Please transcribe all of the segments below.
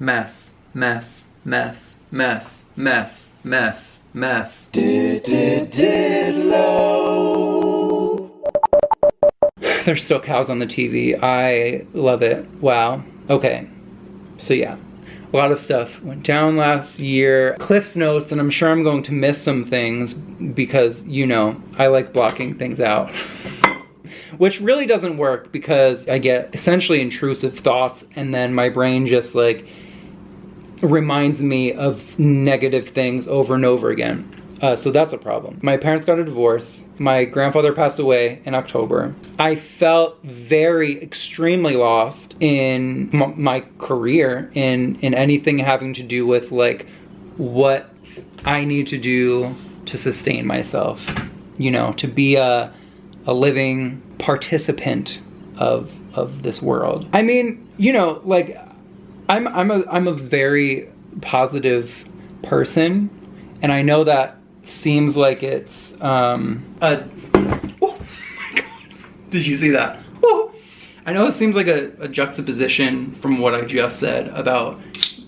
Mess, mess, mess, mess, mess, mess, mess. DITLO. There's still cows on the TV. I love it. Wow. Okay. So yeah, a lot of stuff went down last year. Cliff's notes, and I'm sure I'm going to miss some things because, you know, I like blocking things out. Which really doesn't work because I get essentially intrusive thoughts and then my brain just like reminds me of negative things over and over again. So that's a problem. My parents got a divorce. My grandfather passed away in October. I felt very extremely lost in my career, in anything having to do with like what I need to do to sustain myself. You know, to be a living participant of this world. I mean, you know, like I'm a very positive person, and I know that seems like it's oh my god, did you see that? Whoa. I know it seems like a juxtaposition from what I just said about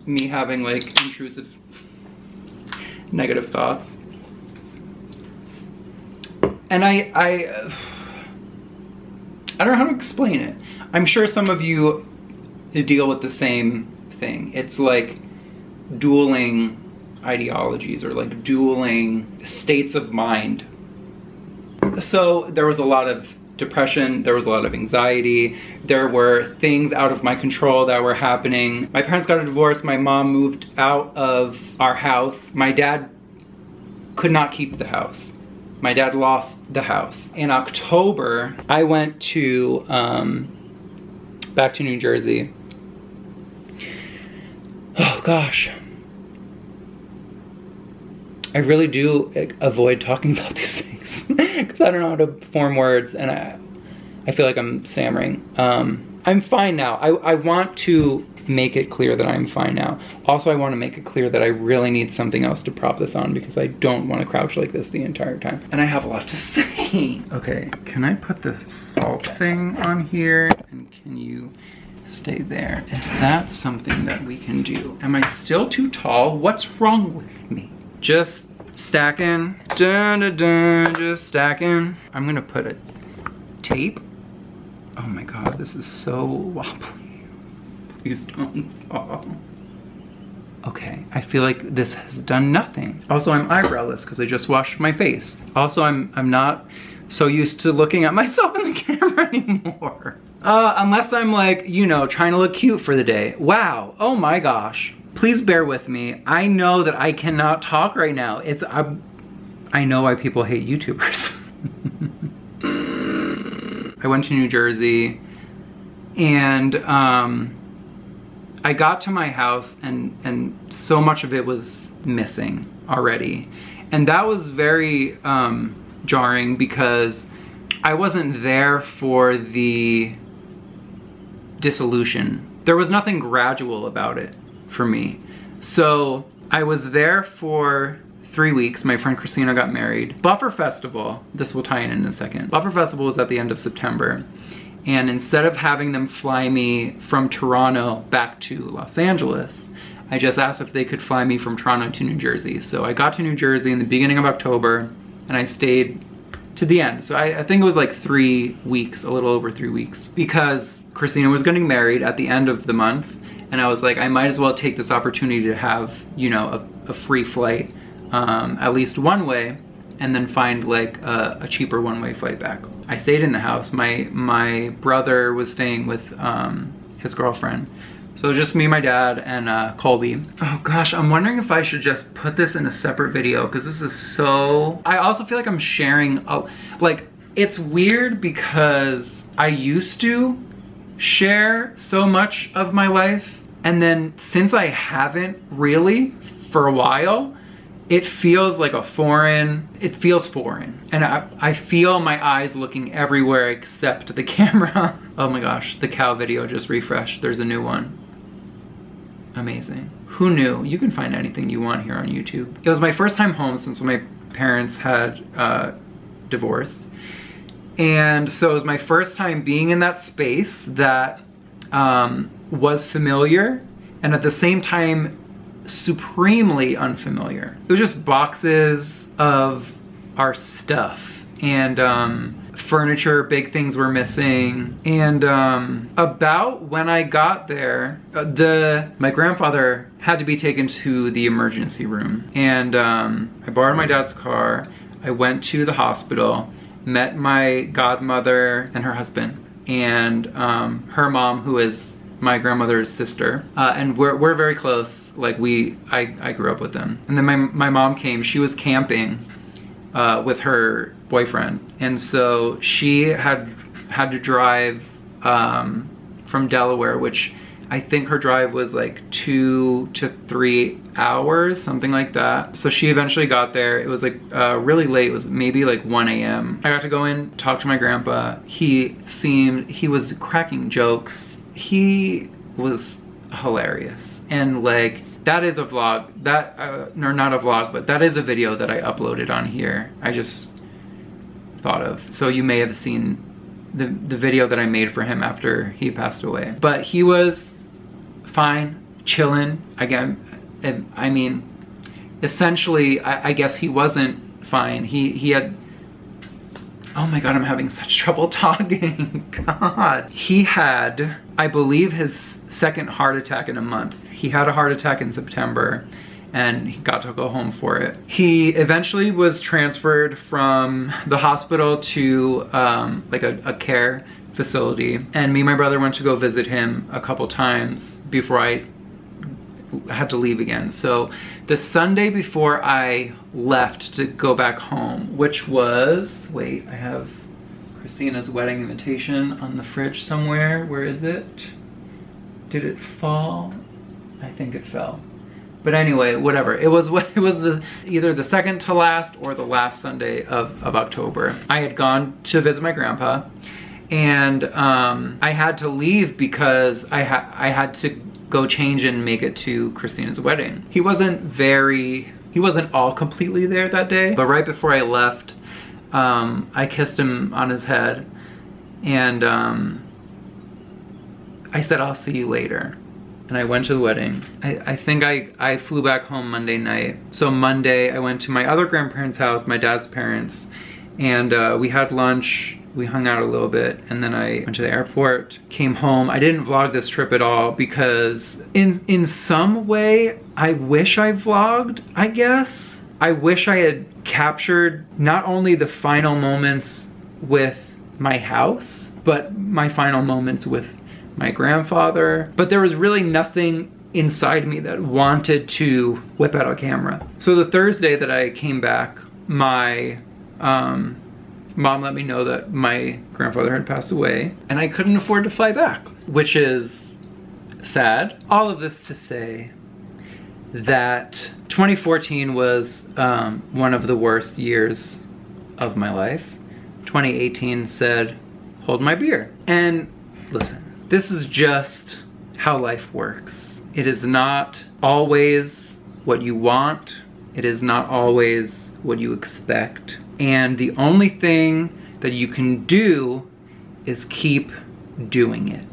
me having like intrusive negative thoughts. And I don't know how to explain it. I'm sure some of you deal with the same thing. It's like dueling ideologies or like dueling states of mind. So there was a lot of depression, there was a lot of anxiety, there were things out of my control that were happening. My parents got a divorce, my mom moved out of our house, my dad could not keep the house. My dad lost the house. In October, I went to, back to New Jersey. Oh gosh. I really do avoid talking about these things because I don't know how to form words and I feel like I'm stammering. I'm fine now. I want to make it clear that I'm fine now. Also, I want to make it clear that I really need something else to prop this on because I don't want to crouch like this the entire time. And I have a lot to say. Okay, can I put this salt thing on here? And can you stay there? Is that something that we can do? Am I still too tall? What's wrong with me? Just stacking. Dun, dun, dun, just stacking. I'm gonna put a tape. Oh my god, this is so wobbly. Please don't fall. Okay, I feel like this has done nothing. Also, I'm eyebrowless because I just washed my face. Also, I'm not so used to looking at myself in the camera anymore. Unless I'm like, you know, trying to look cute for the day. Wow, oh my gosh. Please bear with me. I know that I cannot talk right now. I know why people hate YouTubers. I went to New Jersey and I got to my house and so much of it was missing already. And that was very jarring because I wasn't there for the dissolution. There was nothing gradual about it for me. So I was there for 3 weeks. My friend Christina got married. Buffer Festival, this will tie in a second. Buffer Festival was at the end of September. And instead of having them fly me from Toronto back to Los Angeles, I just asked if they could fly me from Toronto to New Jersey. So I got to New Jersey in the beginning of October and I stayed to the end. So I think it was like 3 weeks, a little over 3 weeks, because Christina was getting married at the end of the month. And I was like, I might as well take this opportunity to have, you know, a free flight, at least one way, and then find like a cheaper one-way flight back. I stayed in the house. My brother was staying with his girlfriend. So it was just me, my dad, and Colby. Oh gosh, I'm wondering if I should just put this in a separate video because this is so... I also feel like I'm sharing, like, it's weird because I used to share so much of my life, and then since I haven't really for a while, it feels like it feels foreign. And I feel my eyes looking everywhere except the camera. Oh my gosh, the cow video just refreshed. There's a new one. Amazing. Who knew? You can find anything you want here on YouTube. It was my first time home since my parents had divorced. And so it was my first time being in that space that was familiar and at the same time supremely unfamiliar. It was just boxes of our stuff and furniture, big things were missing. And about when I got there, my grandfather had to be taken to the emergency room. And I borrowed my dad's car. I went to the hospital, met my godmother and her husband, and her mom, who is my grandmother's sister. And we're very close. Like I grew up with them. And then my mom came. She was camping with her boyfriend, and so she had to drive from Delaware, which I think her drive was like 2 to 3 hours, something like that. So she eventually got there. It was like really late. It was maybe like 1 a.m. I got to go in, talk to my grandpa. He was cracking jokes. He was hilarious. And like, that is a vlog, or not a vlog, but that is a video that I uploaded on here. I just thought of. So you may have seen the video that I made for him after he passed away. But he was fine, chilling. Again, I mean, essentially, I guess he wasn't fine. He had, oh my God, I'm having such trouble talking. God. He had, I believe, his second heart attack in a month. He had a heart attack in September and he got to go home for it. He eventually was transferred from the hospital to like a care facility. And me and my brother went to go visit him a couple times before I had to leave again. So the Sunday before I left to go back home, which was, wait, I have Christina's wedding invitation on the fridge somewhere. Where is it? Did it fall? I think it fell. But anyway, whatever. It was either the second to last or the last Sunday of October. I had gone to visit my grandpa, and I had to leave because I had to go change and make it to Christina's wedding. He wasn't all completely there that day, but right before I left, I kissed him on his head, and I said, I'll see you later. And I went to the wedding. I think I flew back home Monday night. So Monday, I went to my other grandparents' house, my dad's parents, and we had lunch. We hung out a little bit, and then I went to the airport, came home. I didn't vlog this trip at all because in some way, I wish I vlogged, I guess. I wish I had captured not only the final moments with my house, but my final moments with my grandfather. But there was really nothing inside me that wanted to whip out a camera. So the Thursday that I came back, my mom let me know that my grandfather had passed away and I couldn't afford to fly back, which is sad. All of this to say that 2014 was one of the worst years of my life. 2018 said, hold my beer. And listen, this is just how life works. It is not always what you want. It is not always what you expect. And the only thing that you can do is keep doing it.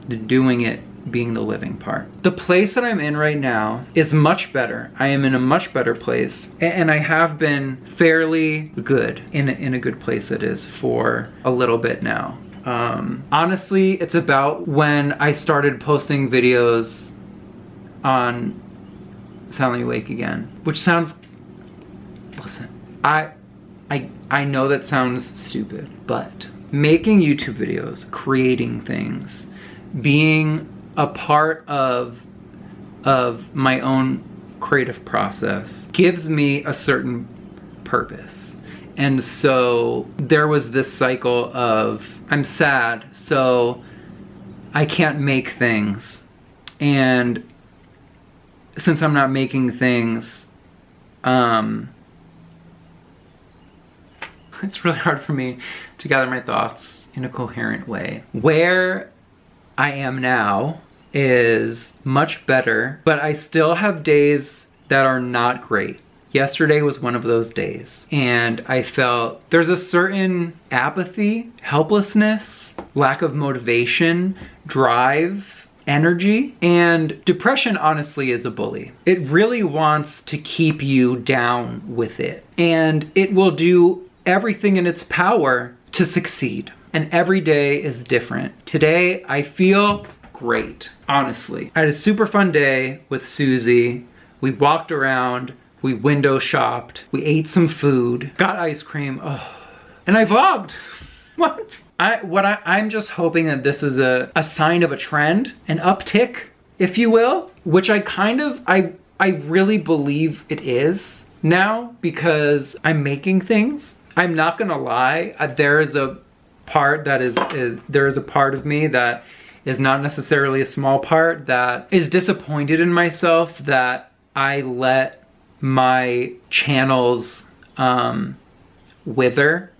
The doing it being the living part. The place that I'm in right now is much better. I am in a much better place, and I have been fairly good in a good place that is for a little bit now. Honestly, it's about when I started posting videos on Soundly Awake again, which sounds, listen, I know that sounds stupid, but making YouTube videos, creating things, being a part of my own creative process gives me a certain purpose. And so there was this cycle of, I'm sad, so I can't make things. And since I'm not making things, it's really hard for me to gather my thoughts in a coherent way. Where I am now is much better, but I still have days that are not great. Yesterday was one of those days, and I felt there's a certain apathy, helplessness, lack of motivation, drive, energy. And depression honestly is a bully. It really wants to keep you down with it. And it will do everything in its power to succeed. And every day is different. Today, I feel great, honestly. I had a super fun day with Susie. We walked around, we window shopped, we ate some food, got ice cream, and I vlogged. What? I'm just hoping that this is a sign of a trend, an uptick, if you will, which I really believe it is now because I'm making things. I'm not gonna lie, there is a part that there is a part of me that is not necessarily a small part that is disappointed in myself that I let my channels wither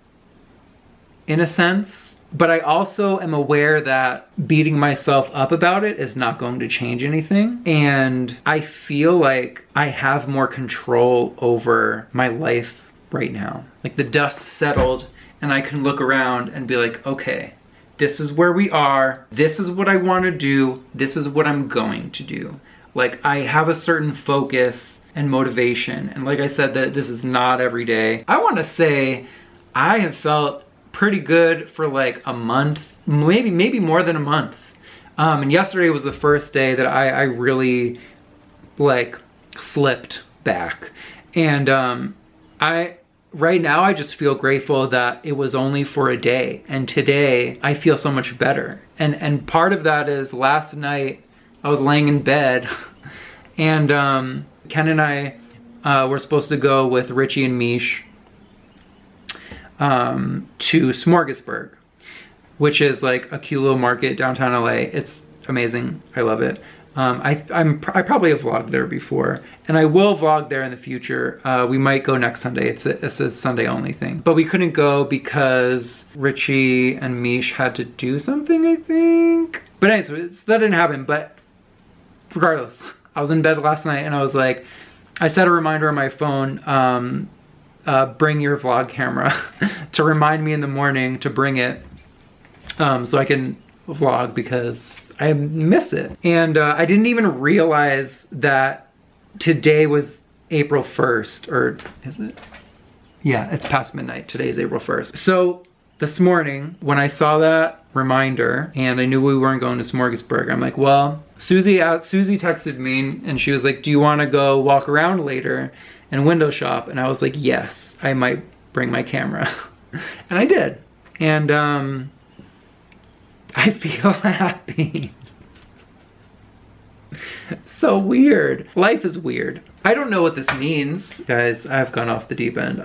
in a sense. But I also am aware that beating myself up about it is not going to change anything. And I feel like I have more control over my life right now. Like the dust settled and I can look around and be like, okay, this is where we are. This is what I want to do. This is what I'm going to do. Like I have a certain focus and motivation. And like I said, that this is not every day. I want to say I have felt pretty good for like a month, maybe more than a month. And yesterday was the first day that I really like slipped back. And right now I just feel grateful that it was only for a day. And today I feel so much better. And part of that is last night I was laying in bed and Ken and I were supposed to go with Richie and Mish to Smorgasburg, which is like a cute little market downtown LA. It's amazing. I love it. I probably have vlogged there before, and I will vlog there in the future. We might go next Sunday. It's a Sunday only thing, but we couldn't go because Richie and Mish had to do something, I think. But anyways, that didn't happen. But regardless, I was in bed last night and I was like, I set a reminder on my phone, bring your vlog camera to remind me in the morning to bring it so I can vlog because I miss it. And I didn't even realize that today was April 1st, or is it? Yeah, it's past midnight. Today is April 1st. So this morning when I saw that reminder and I knew we weren't going to Smorgasburg, I'm like, well, Susie texted me and she was like, do you want to go walk around later and window shop? And I was like, yes, I might bring my camera. And I did. And I feel happy. It's so weird. Life is weird. I don't know what this means. Guys, I've gone off the deep end.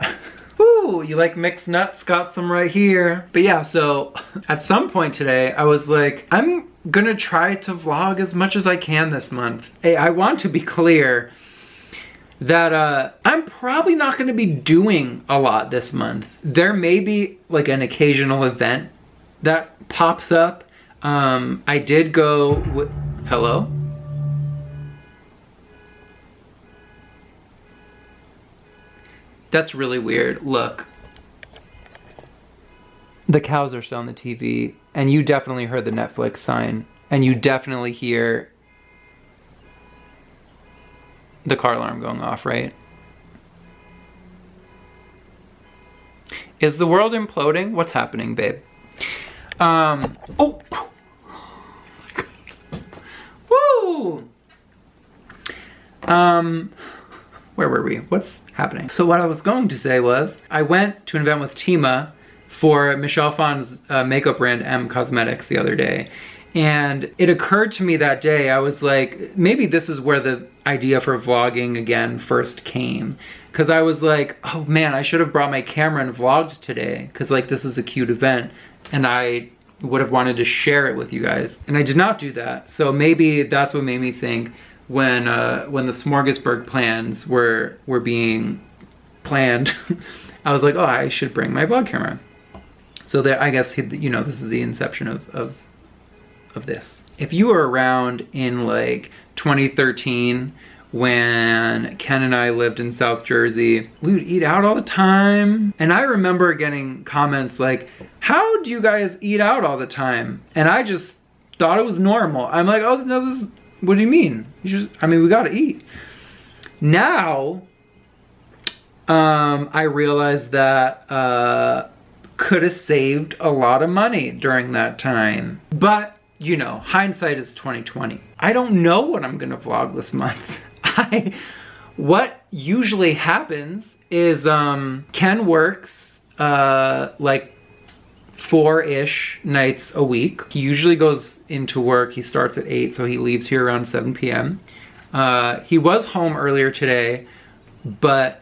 Woo, you like mixed nuts? Got some right here. But yeah, so at some point today, I was like, I'm gonna try to vlog as much as I can this month. Hey, I want to be clear that I'm probably not gonna be doing a lot this month. There may be like an occasional event that pops up. I did go with, hello? That's really weird. Look. The cows are still on the TV, and you definitely heard the Netflix sign, and you definitely hear the car alarm going off, right? Is the world imploding? What's happening, babe? Oh! Woo! Where were we? What's happening? So what I was going to say was, I went to an event with Tima for Michelle Phan's makeup brand M Cosmetics the other day. And it occurred to me that day, I was like, maybe this is where the idea for vlogging again first came. Cause I was like, oh man, I should have brought my camera and vlogged today. Cause like this is a cute event and I would have wanted to share it with you guys. And I did not do that. So maybe that's what made me think when the Smorgasburg plans were being planned, I was like, oh, I should bring my vlog camera. So that, I guess, you know, this is the inception of this. If you were around in like 2013 when Ken and I lived in South Jersey, we would eat out all the time. And I remember getting comments like, how do you guys eat out all the time? And I just thought it was normal. I'm like, oh no, this is, what do you mean? I mean, we gotta eat. Now, I realized that could have saved a lot of money during that time. But, you know, hindsight is 2020. I don't know what I'm gonna vlog this month. What usually happens is Ken works like 4-ish nights a week. He usually goes into work, he starts at 8, so he leaves here around 7 p.m. He was home earlier today, but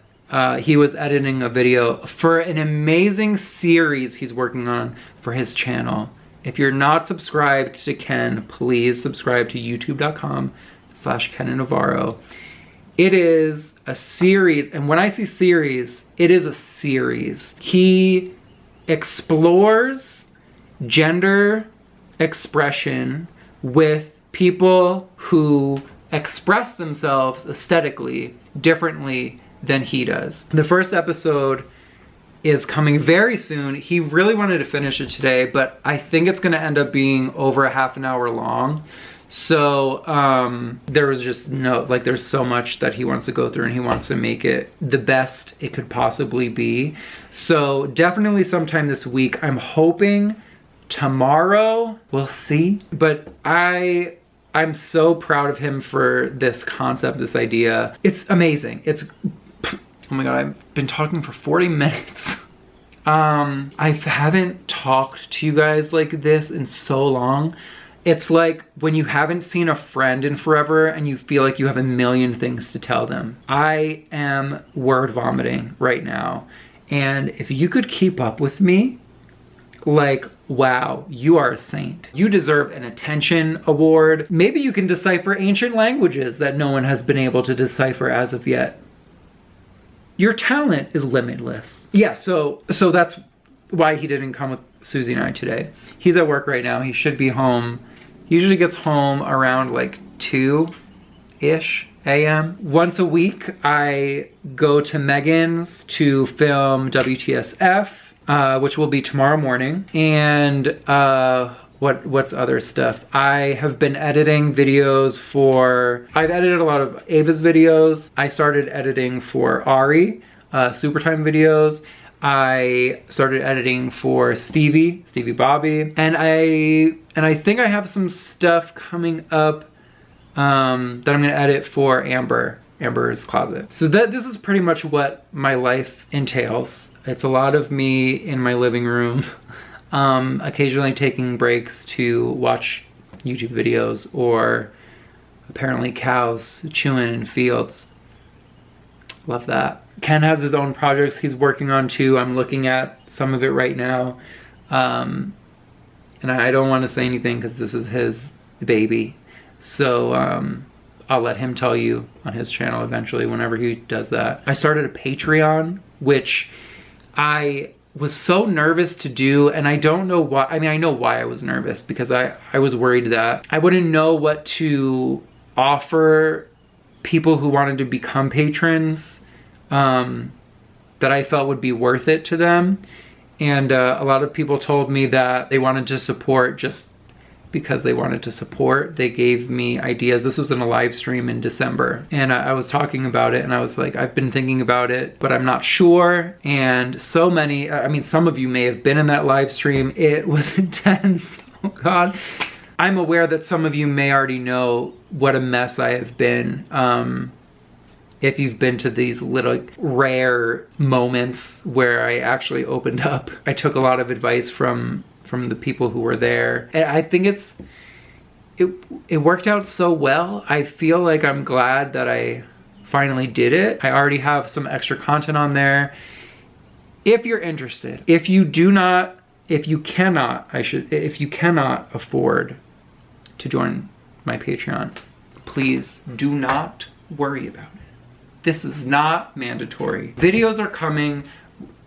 he was editing a video for an amazing series he's working on for his channel. If you're not subscribed to Ken, please subscribe to youtube.com/Ken Navarro. It is a series, and when I say series, it is a series. He explores gender expression with people who express themselves aesthetically differently than he does. The first episode is coming very soon. He really wanted to finish it today, but I think it's gonna end up being over a half an hour long. So there was just no, like there's so much that he wants to go through and he wants to make it the best it could possibly be. So definitely sometime this week. I'm hoping tomorrow, we'll see. But I'm so proud of him for this concept, this idea. It's amazing. It's, oh my God, I've been talking for 40 minutes. I haven't talked to you guys like this in so long. It's like when you haven't seen a friend in forever and you feel like you have a million things to tell them. I am word vomiting right now. And if you could keep up with me, like, wow, you are a saint. You deserve an attention award. Maybe you can decipher ancient languages that no one has been able to decipher as of yet. Your talent is limitless. Yeah, so that's why he didn't come with Susie and I today. He's at work right now. He should be home. He usually gets home around like 2-ish a.m. Once a week, I go to Megan's to film WTSF, which will be tomorrow morning. And what's other stuff? I have been editing videos I've edited a lot of Ava's videos. I started editing for Ari, Super Time videos. I started editing for Stevie Bobby, and I think I have some stuff coming up that I'm gonna edit for Amber's Closet. So this is pretty much what my life entails. It's a lot of me in my living room, occasionally taking breaks to watch YouTube videos or apparently cows chewing in fields. Love that. Ken has his own projects he's working on too. I'm looking at some of it right now. And I don't want to say anything because this is his baby. So I'll let him tell you on his channel eventually whenever he does that. I started a Patreon, which I was so nervous to do, and I don't know why. I mean, I know why I was nervous, because I was worried that I wouldn't know what to offer people who wanted to become patrons that I felt would be worth it to them. And a lot of people told me that they wanted to support just because they wanted to support. They gave me ideas. This was in a live stream in December, and I was talking about it, and I was like, I've been thinking about it, but I'm not sure. And so many, I mean, some of you may have been in that live stream. It was intense. Oh God. I'm aware that some of you may already know what a mess I have been. If you've been to these little rare moments where I actually opened up. I took a lot of advice from the people who were there. And I think it worked out so well. I feel like I'm glad that I finally did it. I already have some extra content on there. If you're interested, if you cannot afford to join my Patreon, please do not worry about it. This is not mandatory. Videos are coming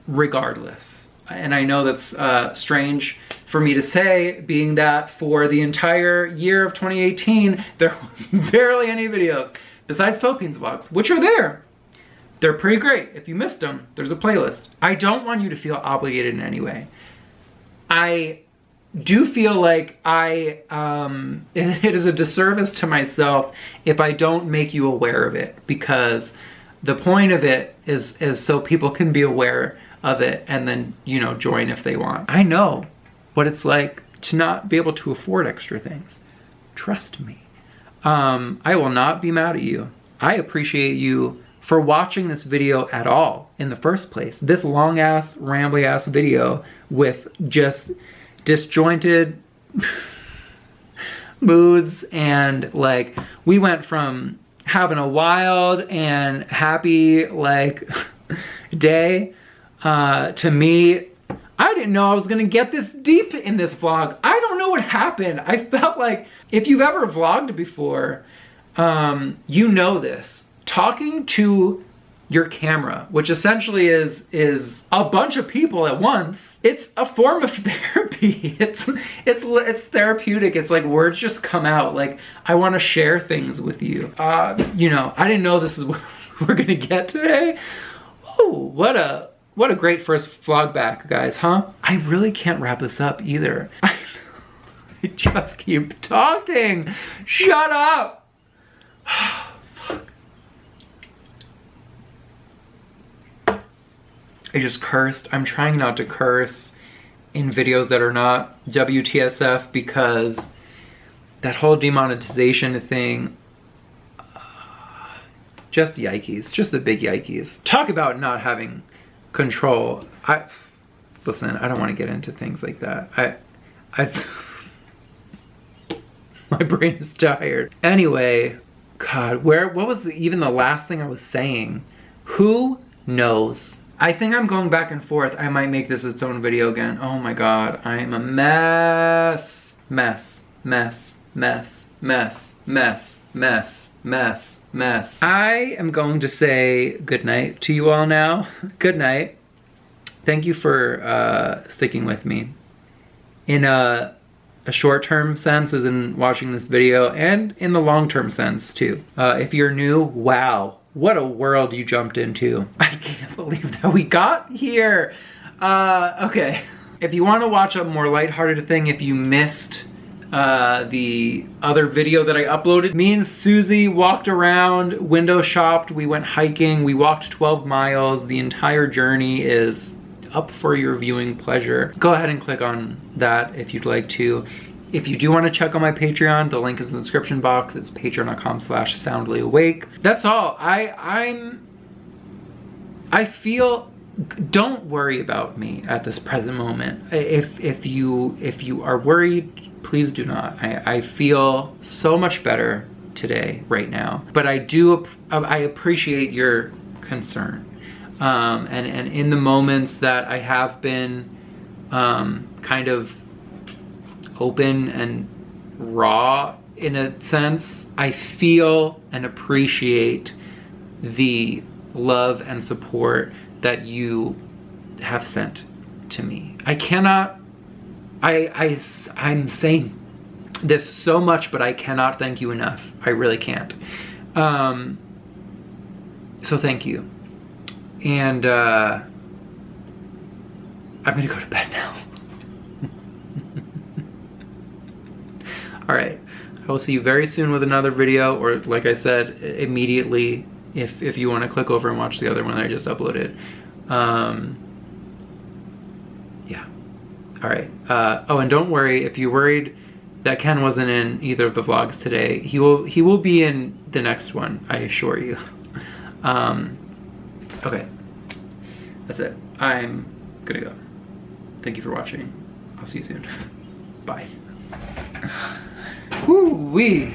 regardless. And I know that's strange for me to say, being that for the entire year of 2018, there was barely any videos besides Philippines vlogs, which are there. They're pretty great. If you missed them, there's a playlist. I don't want you to feel obligated in any way. I do feel like it is a disservice to myself if I don't make you aware of it, because the point of it is so people can be aware of it and then, you know, join if they want. I know what it's like to not be able to afford extra things. Trust me. I will not be mad at you. I appreciate you for watching this video at all in the first place. This long ass, rambly ass video with just disjointed moods, and like we went from having a wild and happy like day to me, I didn't know I was gonna get this deep in this vlog. I don't know what happened. I felt like, if you've ever vlogged before, you know this. Talking to your camera, which essentially is a bunch of people at once, it's a form of therapy. It's therapeutic. It's like words just come out. Like, I want to share things with you. You know, I didn't know this is what we're gonna get today. Oh, what a great first vlog back, guys, huh? I really can't wrap this up either. I just keep talking. Shut up. I just cursed. I'm trying not to curse in videos that are not WTSF, because that whole demonetization thing, just yikes, just a big yikes. Talk about not having control. Listen, I don't want to get into things like that. My brain is tired. Anyway, God, what was even the last thing I was saying? Who knows? I think I'm going back and forth. I might make this its own video again. Oh my God, I am a mess. Mess, mess, mess, mess, mess, mess, mess, mess. I am going to say good night to you all now. Good night. Thank you for sticking with me. In a short-term sense, as in watching this video, and in the long-term sense too. If you're new, wow. What a world you jumped into. I can't believe that we got here. Okay. If you want to watch a more lighthearted thing, if you missed the other video that I uploaded, me and Susie walked around, window shopped, we went hiking, we walked 12 miles. The entire journey is up for your viewing pleasure. Go ahead and click on that if you'd like to. If you do want to check on my Patreon, the link is in the description box. It's patreon.com/soundlyawake. That's all. I feel, don't worry about me at this present moment. If you are worried, please do not. I feel so much better today, right now. But I appreciate your concern. And in the moments that I have been kind of open and raw in a sense, I feel and appreciate the love and support that you have sent to me. I cannot, I'm saying this so much, but I cannot thank you enough. I really can't. So thank you. And I'm gonna go to bed now. All right, I will see you very soon with another video, or like I said, immediately if you want to click over and watch the other one that I just uploaded. Yeah. All right. Oh, and don't worry if you're worried that Ken wasn't in either of the vlogs today. He will be in the next one, I assure you. Okay. That's it. I'm gonna go. Thank you for watching. I'll see you soon. Bye. Woo-wee.